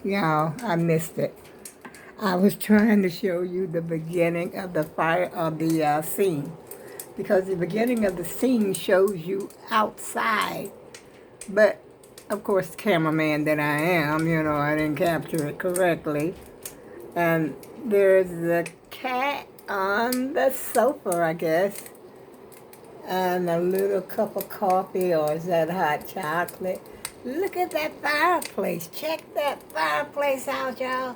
Y'all, I missed it. I was trying to show you the beginning of the fire of the scene, because the beginning of the scene shows you outside. But of course, the cameraman that I am, I didn't capture it correctly. And there's the cat on the sofa, I guess, and a little cup of coffee, or is that hot chocolate? Look at that fireplace. Check that fireplace out, y'all.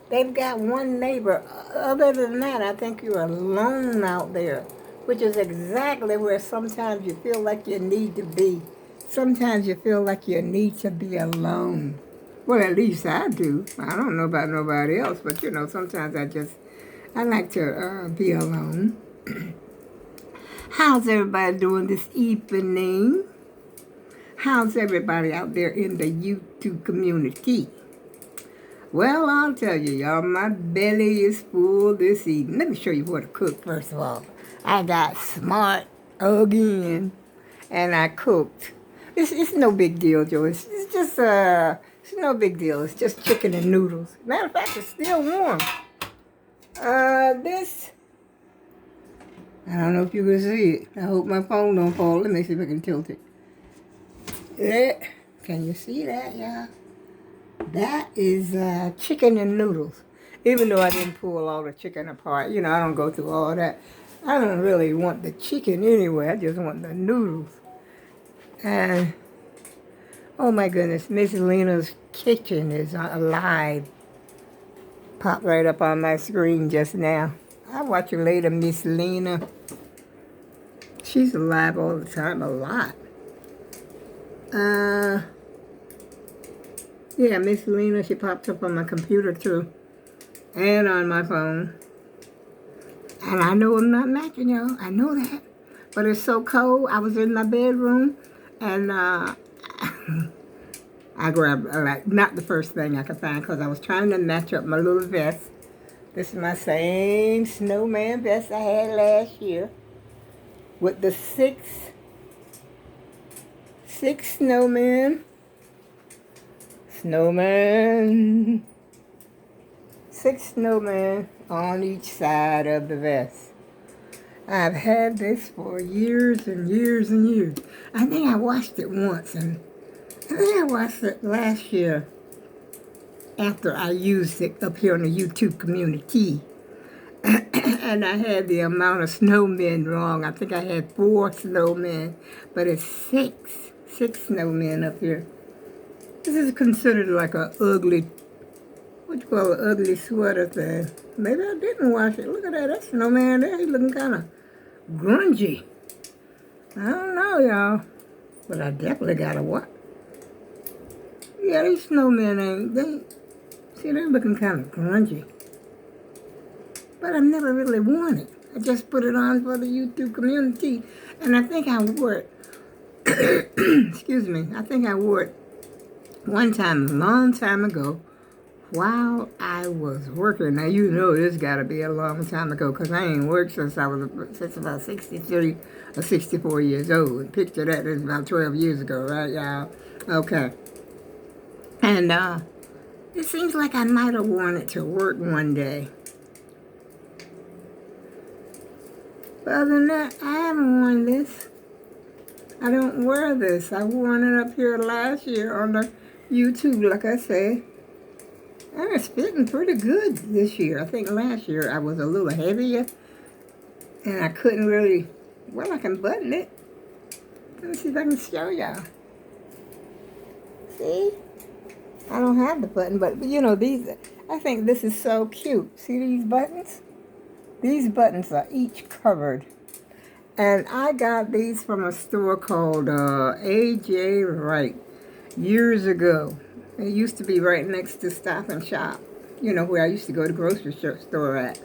They've got one neighbor. Other than that, I think you're alone out there, which is exactly where sometimes you feel like you need to be. Sometimes you feel like you need to be alone. Well, at least I do. I don't know about nobody else, but sometimes I like to be alone. How's everybody doing this evening? How's everybody out there in the YouTube community? Well, I'll tell you, y'all, my belly is full this evening. Let me show you what I cooked, first of all. I got smart again, and I cooked. It's no big deal, Joe. It's no big deal. It's just chicken and noodles. Matter of fact, it's still warm. This, I don't know if you can see it. I hope my phone don't fall. Let me see if I can tilt it. Yeah. Can you see that, y'all? That is chicken and noodles. Even though I didn't pull all the chicken apart, I don't go through all that. I don't really want the chicken anyway. I just want the noodles. And, oh my goodness, Miss Lena's kitchen is alive. Popped right up on my screen just now. I'll watch you later, Miss Lena. She's alive all the time, a lot. Yeah, Miss Lena, she popped up on my computer too. And on my phone. And I know I'm not matching, y'all. I know that. But it's so cold. I was in my bedroom and I grabbed, not the first thing I could find, because I was trying to match up my little vest. This is my same Snowman vest I had last year with the six snowmen. Six snowmen on each side of the vest. I've had this for years and years and years. I think I washed it once, and I think I washed it last year after I used it up here in the YouTube community. And I had the amount of snowmen wrong. I think I had 4 snowmen, but it's 6 snowmen up here. This is considered like a ugly, what you call an ugly sweater thing. Maybe I didn't wash it. Look at that. That snowman there. He's looking kind of grungy. I don't know, y'all. But I definitely got to what? Yeah, these snowmen they're looking kind of grungy. But I've never really worn it. I just put it on for the YouTube community. And I think I wore it. Excuse me. I think I wore it one time, a long time ago, while I was working. Now, this got to be a long time ago, because I ain't worked since about 63 or 64 years old. Picture that, it's about 12 years ago, right, y'all? Okay. And it seems like I might have worn it to work one day. But other than that, I haven't worn this. I don't wear this. I worn it up here last year on the YouTube, like I say. And it's fitting pretty good this year. I think last year I was a little heavier. And I couldn't really, I can button it. Let me see if I can show y'all. See? I don't have the button, but these, I think this is so cute. See these buttons? These buttons are each covered. And I got these from a store called A.J. Wright years ago. It used to be right next to Stop and Shop, where I used to go to the grocery store at.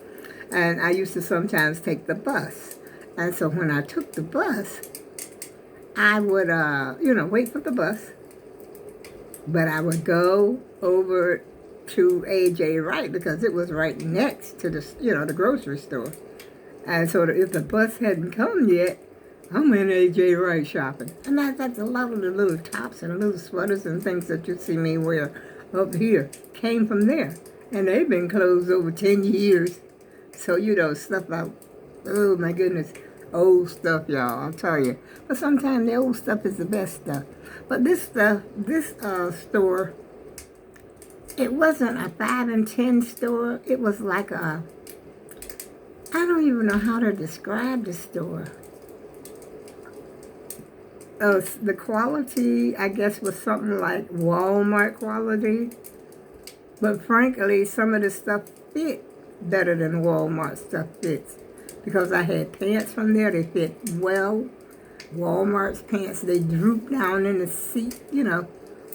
And I used to sometimes take the bus. And so when I took the bus, I would, wait for the bus. But I would go over to A.J. Wright because it was right next to the grocery store. And so if the bus hadn't come yet, I'm in A.J. Wright shopping. And that's a lot of the little tops and little sweaters and things that you see me wear up here came from there. And they've been closed over 10 years. So, you know, stuff like, oh my goodness, old stuff, y'all, I'll tell you. But sometimes the old stuff is the best stuff. But this stuff, this store, it wasn't a 5 and 10 store. It was like a, I don't even know how to describe the store. The quality, I guess, was something like Walmart quality. But frankly, some of the stuff fit better than Walmart stuff fits. Because I had pants from there, they fit well. Walmart's pants, they droop down in the seat, you know.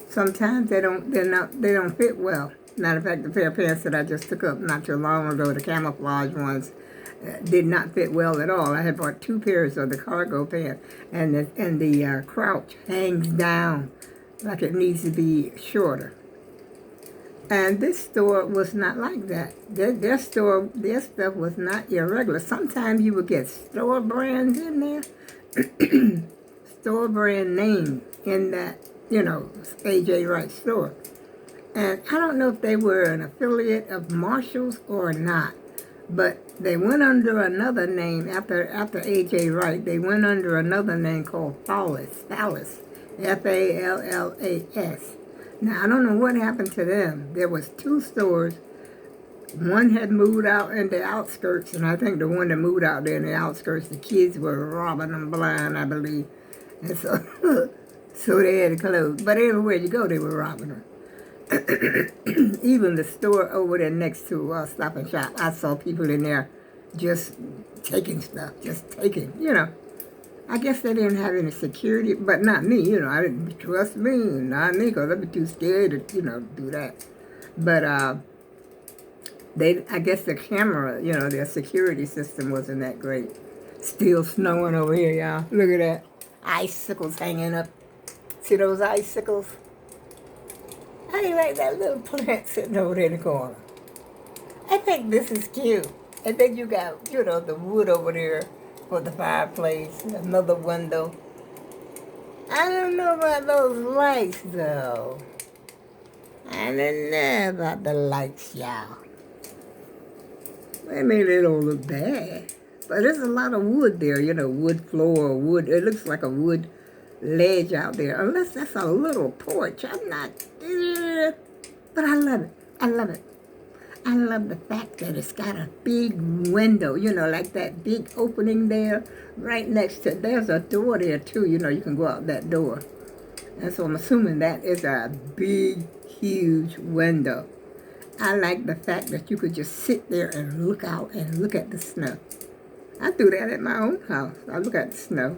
Sometimes they don't fit well. Matter of fact, the pair of pants that I just took up not too long ago, the camouflage ones, did not fit well at all. I had bought 2 pairs of the cargo pants, and the crouch hangs down like it needs to be shorter. And this store was not like that. Their stuff was not irregular. Sometimes you would get store brands in there, store brand name in that, you know, A.J. Wright store. And I don't know if they were an affiliate of Marshall's or not, but they went under another name after A.J. Wright. They went under another name called Fallas, Fallas. Now, I don't know what happened to them. There was 2 stores. One had moved out in the outskirts, and I think the one that moved out there in the outskirts, the kids were robbing them blind, I believe. And so, so they had to close. But everywhere you go, they were robbing them. Even the store over there next to Stop and Shop, I saw people in there just taking stuff, you know. I guess they didn't have any security, but not me, you know. I didn't trust me, not me, because I'd be too scared to, you know, do that. But I guess the camera, you know, their security system wasn't that great. Still snowing over here, y'all. Look at that. Icicles hanging up. See those icicles? I like that little plant sitting over there in the corner. I think this is cute. And then you got, you know, the wood over there for the fireplace, another window. I don't know about those lights, though. I don't know about the lights, y'all. They made it all look bad. But there's a lot of wood there, you know, wood floor, wood. It looks like a wood ledge out there. Unless that's a little porch. I'm not, but I love it. I love it. I love the fact that it's got a big window, you know, like that big opening there, right next to, there's a door there too, you know, you can go out that door. And so I'm assuming that is a big, huge window. I like the fact that you could just sit there and look out and look at the snow. I do that at my own house. I look at the snow.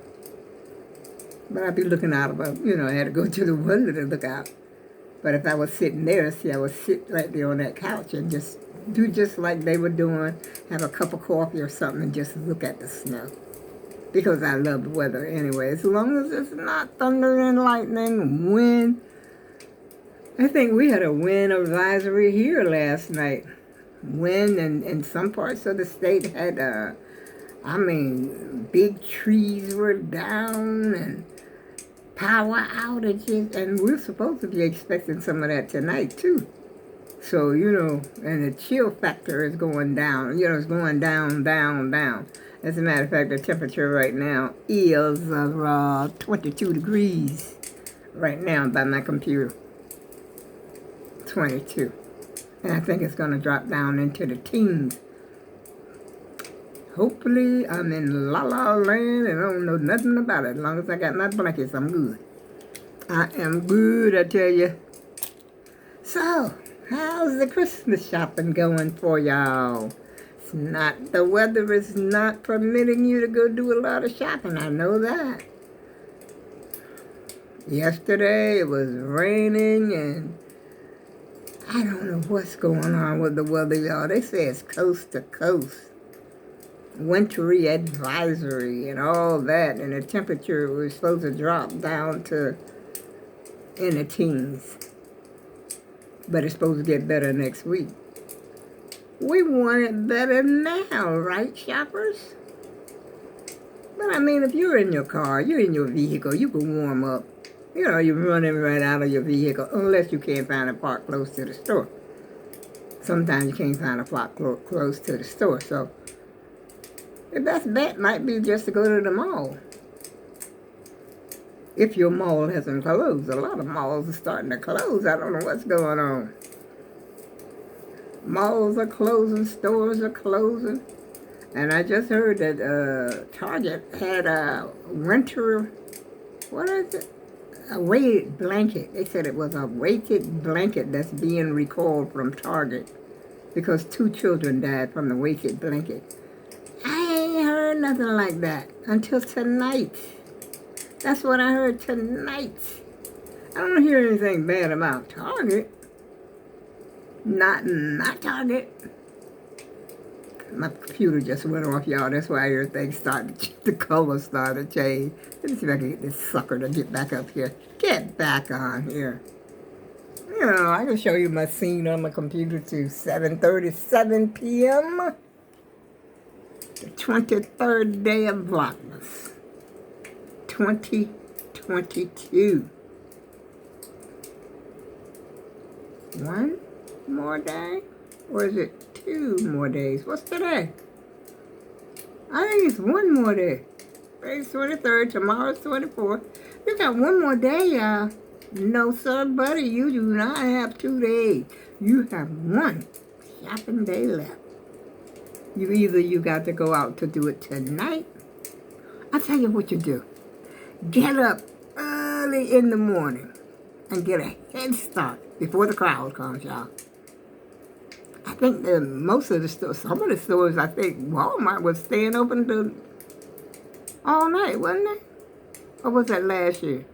But I'd be looking out of a, you know, I had to go to the window to look out. But if I was sitting there, see, I would sit right there on that couch and just do just like they were doing, have a cup of coffee or something and just look at the snow. Because I love the weather anyway. As long as it's not thunder and lightning, wind. I think we had a wind advisory here last night. Wind, and in some parts of the state had, big trees were down and power outages, and we're supposed to be expecting some of that tonight too. So, you know, and the chill factor is going down. You know, it's going down, down, down. As a matter of fact, the temperature right now is 22 degrees right now by my computer. 22. And I think it's going to drop down into the teens. Hopefully, I'm in La La Land and I don't know nothing about it. As long as I got my blankets, I'm good. I am good, I tell you. So, how's the Christmas shopping going for y'all? It's not, the weather is not permitting you to go do a lot of shopping. I know that. Yesterday, it was raining and I don't know what's going on with the weather, y'all. They say it's coast to coast. Wintry advisory and all that, and the temperature was supposed to drop down to in the teens, but it's supposed to get better next week. We want it better now, right, shoppers? But I mean, if you're in your car, you're in your vehicle, you can warm up. You know, you're running right out of your vehicle unless you can't find a park close to the store. Sometimes you can't find a park close to the store. So the best bet might be just to go to the mall. If your mall hasn't closed. A lot of malls are starting to close. I don't know what's going on. Malls are closing, stores are closing. And I just heard that Target had a winter, what is it? A weighted blanket. They said it was a weighted blanket that's being recalled from Target because 2 children died from the weighted blanket. I ain't heard nothing like that until tonight. That's what I heard tonight. I don't hear anything bad about Target. Not Target. My computer just went off, y'all. That's why everything the colors started to change. Let me see if I can get this sucker to get back up here. Get back on here. You know, I can show you my scene on my computer to 7:37 p.m. The 23rd day of Vlogmas. 2022. One more day? Or is it 2 more days? What's today? I think it's 1 more day. Today's 23rd, tomorrow's 24th. You got 1 more day, y'all. No, sir, buddy, you do not have 2 days. You have 1 shopping day left. You got to go out to do it tonight. I'll tell you what you do. Get up early in the morning and get a head start before the crowd comes, y'all. I think that most of the stores, some of the stores, I think Walmart was staying open all night, wasn't it? Or was that last year?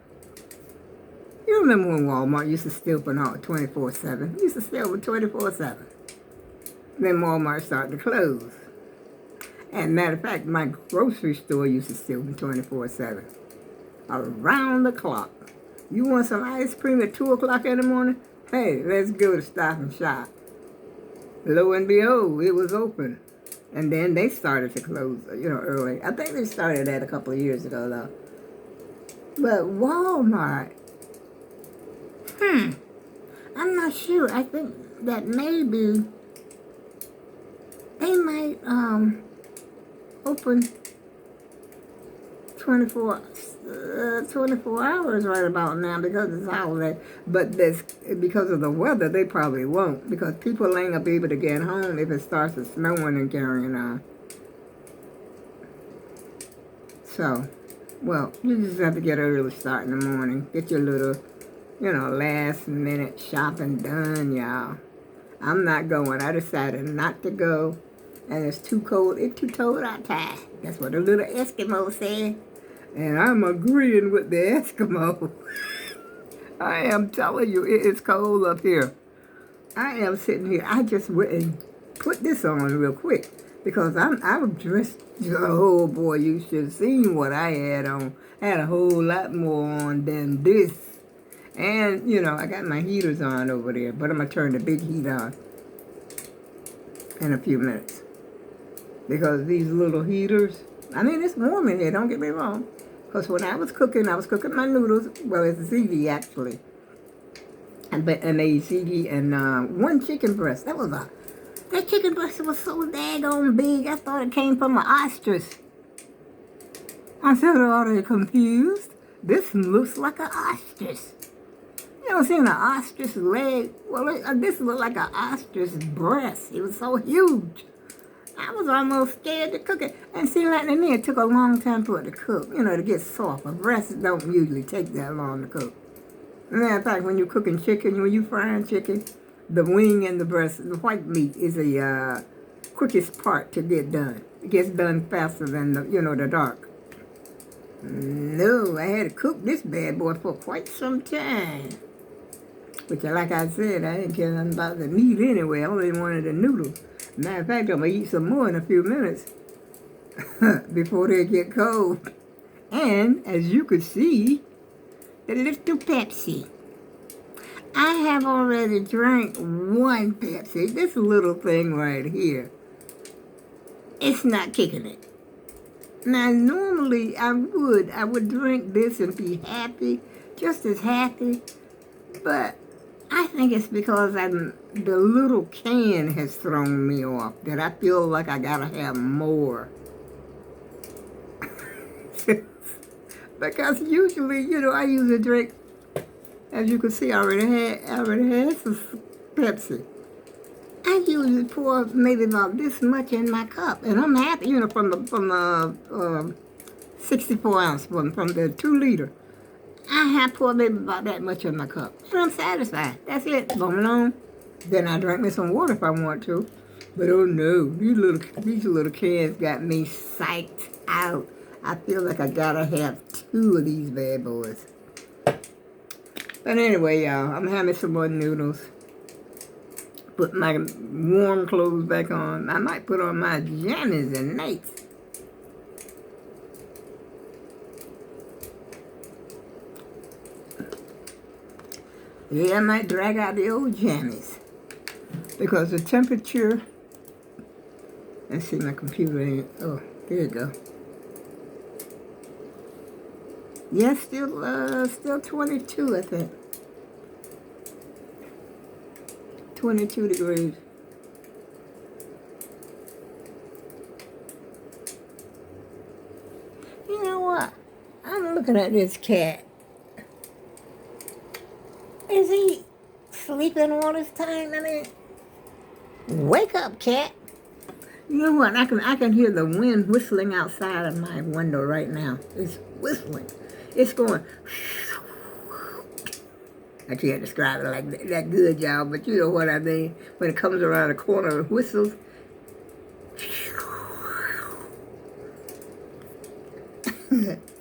You remember when Walmart used to stay open all 24/7? Used to stay open 24/7. Then Walmart started to close. And matter of fact, my grocery store used to stay open 24/7. Around the clock. You want some ice cream at 2 o'clock in the morning? Hey, let's go to Stop and Shop. Lo and behold, it was open. And then they started to close, early. I think they started that a couple of years ago, though. But Walmart, I'm not sure. I think that maybe they might open 24 hours right about now because it's holiday. But because of the weather, they probably won't because people ain't gonna be able to get home if it starts to snowing and carrying on. So, well, you just have to get an early start in the morning. Get your little, last minute shopping done, y'all. I'm not going. I decided not to go. And it's too cold. It's too cold outside. That's what the little Eskimo said. And I'm agreeing with the Eskimo. I am telling you, it is cold up here. I am sitting here. I just went and put this on real quick because I'm dressed. Oh boy, you should have seen what I had on. I had a whole lot more on than this. And, I got my heaters on over there, but I'm going to turn the big heat on in a few minutes. Because these little heaters, it's warm in here, don't get me wrong. Because when I was cooking my noodles. Well, it's a ziti actually. And a ziti and 1 chicken breast. That chicken breast was so daggone big, I thought it came from an ostrich. I said, are they confused? This looks like an ostrich. You ever seen an ostrich leg? Well, this looked like an ostrich breast. It was so huge. I was almost scared to cook it. And see, like me, it took a long time for it to cook, to get soft. A breast don't usually take that long to cook. Matter of fact, when you're cooking chicken, when you're frying chicken, the wing and the breast, the white meat is the quickest part to get done. It gets done faster than the dark. No, I had to cook this bad boy for quite some time. Which, like I said, I didn't care nothing about the meat anyway. I only wanted the noodles. Matter of fact, I'm going to eat some more in a few minutes before they get cold. And, as you could see, the little Pepsi. I have already drank 1 Pepsi. This little thing right here, it's not kicking it. Now, normally I would drink this and be happy just as happy, but I think it's because the little can has thrown me off, that I feel like I gotta have more. Because usually, I usually drink, as you can see, I already had some Pepsi. I usually pour maybe about this much in my cup, and I'm happy, from the 64 ounce one, from the 2 liter. I have poured maybe about that much in my cup, and I'm satisfied. That's it. Moving on. Then I drink me some water if I want to. But oh no, these little cans got me psyched out. I feel like I gotta have 2 of these bad boys. But anyway, y'all, I'm having some more noodles. Put my warm clothes back on. I might put on my jammies and nights. Yeah, I might drag out the old jammies. Because the temperature... Let's see, my computer ain't... Oh, there you go. Yeah, still 22, I think. 22 degrees. You know what? I'm looking at this cat. Is he sleeping all this time? I mean, wake up, cat. You know what? I can hear the wind whistling outside of my window right now. It's whistling. It's going... I can't describe it like that good, y'all, but you know what I mean. When it comes around the corner, it whistles.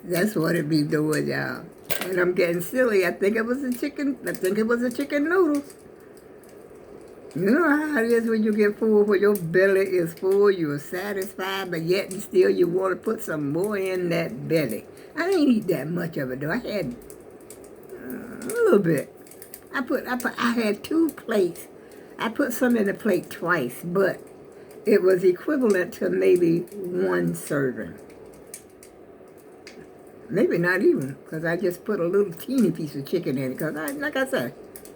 That's what it be doing, y'all. And I'm getting silly. I think it was a chicken noodles. You know how it is when you get full, when your belly is full, you're satisfied, but yet and still you want to put some more in that belly. I didn't eat that much of it, though. I had a little bit. I had 2 plates. I put some in the plate twice, but it was equivalent to maybe 1 serving. Maybe not even, because I just put a little teeny piece of chicken in it, because like I said,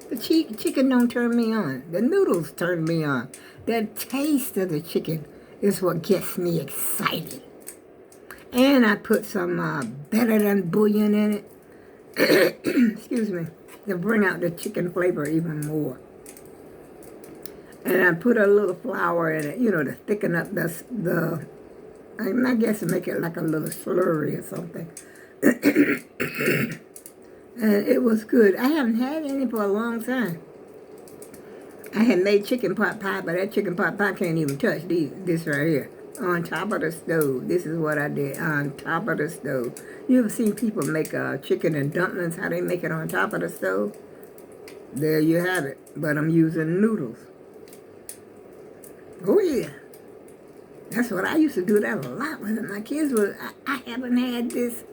the chicken don't turn me on. The noodles turn me on. The taste of the chicken is what gets me excited. And I put some better than bouillon in it. Excuse me. To bring out the chicken flavor even more. And I put a little flour in it, to thicken up I guess to make it like a little slurry or something. And it was good. I haven't had any for a long time. I had made chicken pot pie, but that chicken pot pie can't even touch this right here. On top of the stove. This is what I did, on top of the stove. You ever seen people make chicken and dumplings, how they make it on top of the stove? There you have it. But I'm using noodles. Oh yeah. That's what I used to do that a lot with my kids. I haven't had this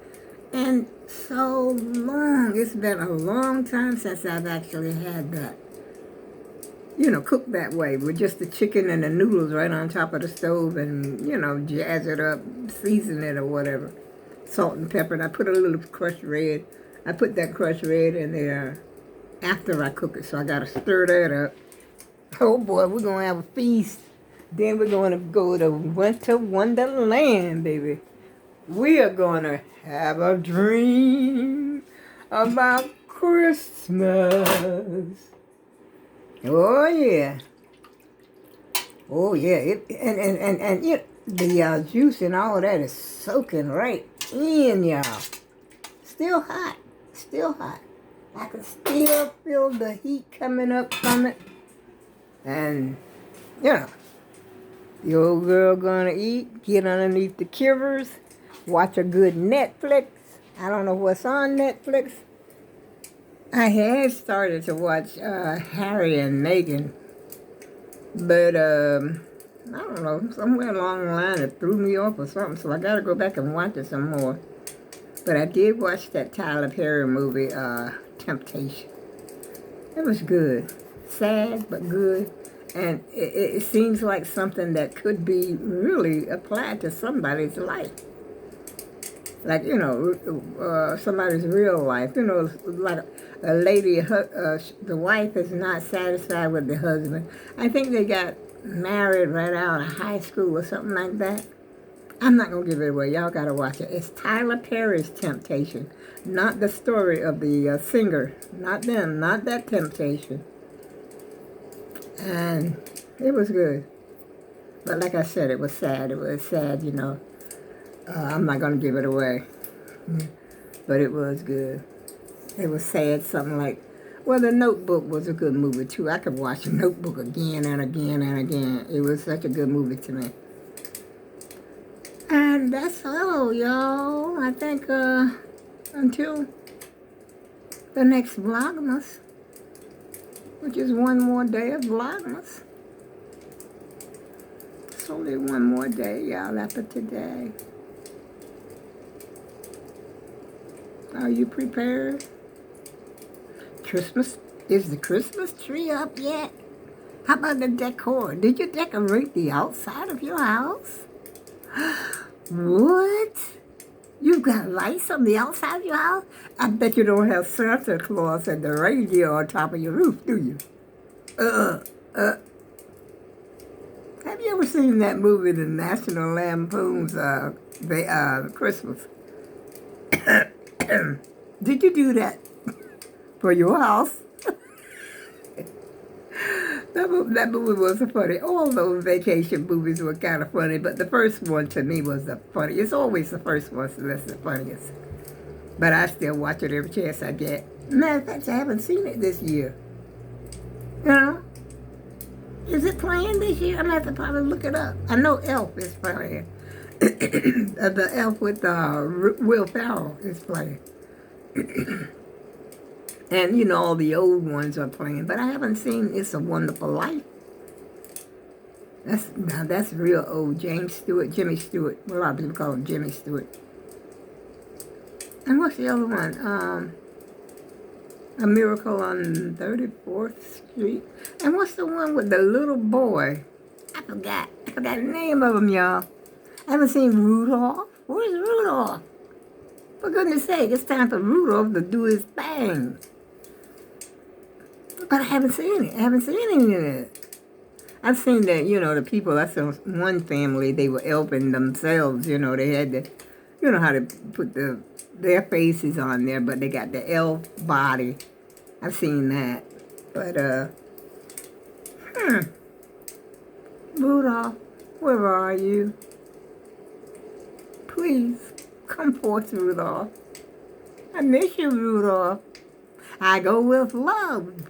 in so long. It's been a long time since I've actually had that. Cooked that way with just the chicken and the noodles right on top of the stove and, jazz it up, season it or whatever. Salt and pepper. And I put a little crushed red. I put that crushed red in there after I cook it, so I got to stir that up. Oh boy, we're going to have a feast. Then we're going to go to Winter Wonderland, baby. We are going to have a dream about Christmas. Oh yeah. Oh yeah. The juice and all that is soaking right in, y'all. Still hot. Still hot. I can still feel the heat coming up from it. And, the old girl gonna eat, get underneath the covers, watch a good Netflix. I don't know what's on Netflix. I had started to watch Harry and Meghan, but I don't know, somewhere along the line it threw me off or something, so I gotta go back and watch it some more. But I did watch that Tyler Perry movie, Temptation. It was good. Sad, but good. And it seems like something that could be really applied to somebody's life. like, somebody's real life. Like a lady, the wife is not satisfied with the husband. I think they got married right out of high school or something like that. I'm not going to give it away. Y'all got to watch it. It's Tyler Perry's Temptation, not the story of the singer. Not them, not that Temptation. And it was good. But like I said, it was sad. It was sad, I'm not going to give it away. But it was good. It was sad, something like, well, The Notebook was a good movie, too. I could watch The Notebook again and again and again. It was such a good movie to me. And that's all, y'all. I think until the next Vlogmas, which is one more day of Vlogmas. It's only one more day, y'all, after today. Are you prepared? Christmas? Is the Christmas tree up yet? How about the decor? Did you decorate the outside of your house? What? You've got lights on the outside of your house? I bet you don't have Santa Claus and the reindeer on top of your roof, do you? Have you ever seen that movie, The National Lampoon's Christmas? Did you do that for your house? That movie was funny. All those vacation movies were kind of funny, but the first one to me was the funniest. It's always the first one that's the funniest. But I still watch it every chance I get. Matter of fact, I haven't seen it this year. Is it playing this year? I'm going to have to probably look it up. I know Elf is playing. The Elf with Will Ferrell is playing. And, all the old ones are playing. But I haven't seen It's a Wonderful Life. That's real old. Jimmy Stewart. Well, a lot of people call him Jimmy Stewart. And what's the other one? A Miracle on 34th Street. And what's the one with the little boy? I forgot the name of him, y'all. I haven't seen Rudolph. Where's Rudolph? For goodness sake, it's time for Rudolph to do his thing. But I haven't seen it. I haven't seen any of it. I've seen that, the people, that's one family, they were elfing themselves, they had to, how to put their faces on there, but they got the elf body. I've seen that. But, Rudolph, where are you? Please, come forth, Rudolph. I miss you, Rudolph. I go with love.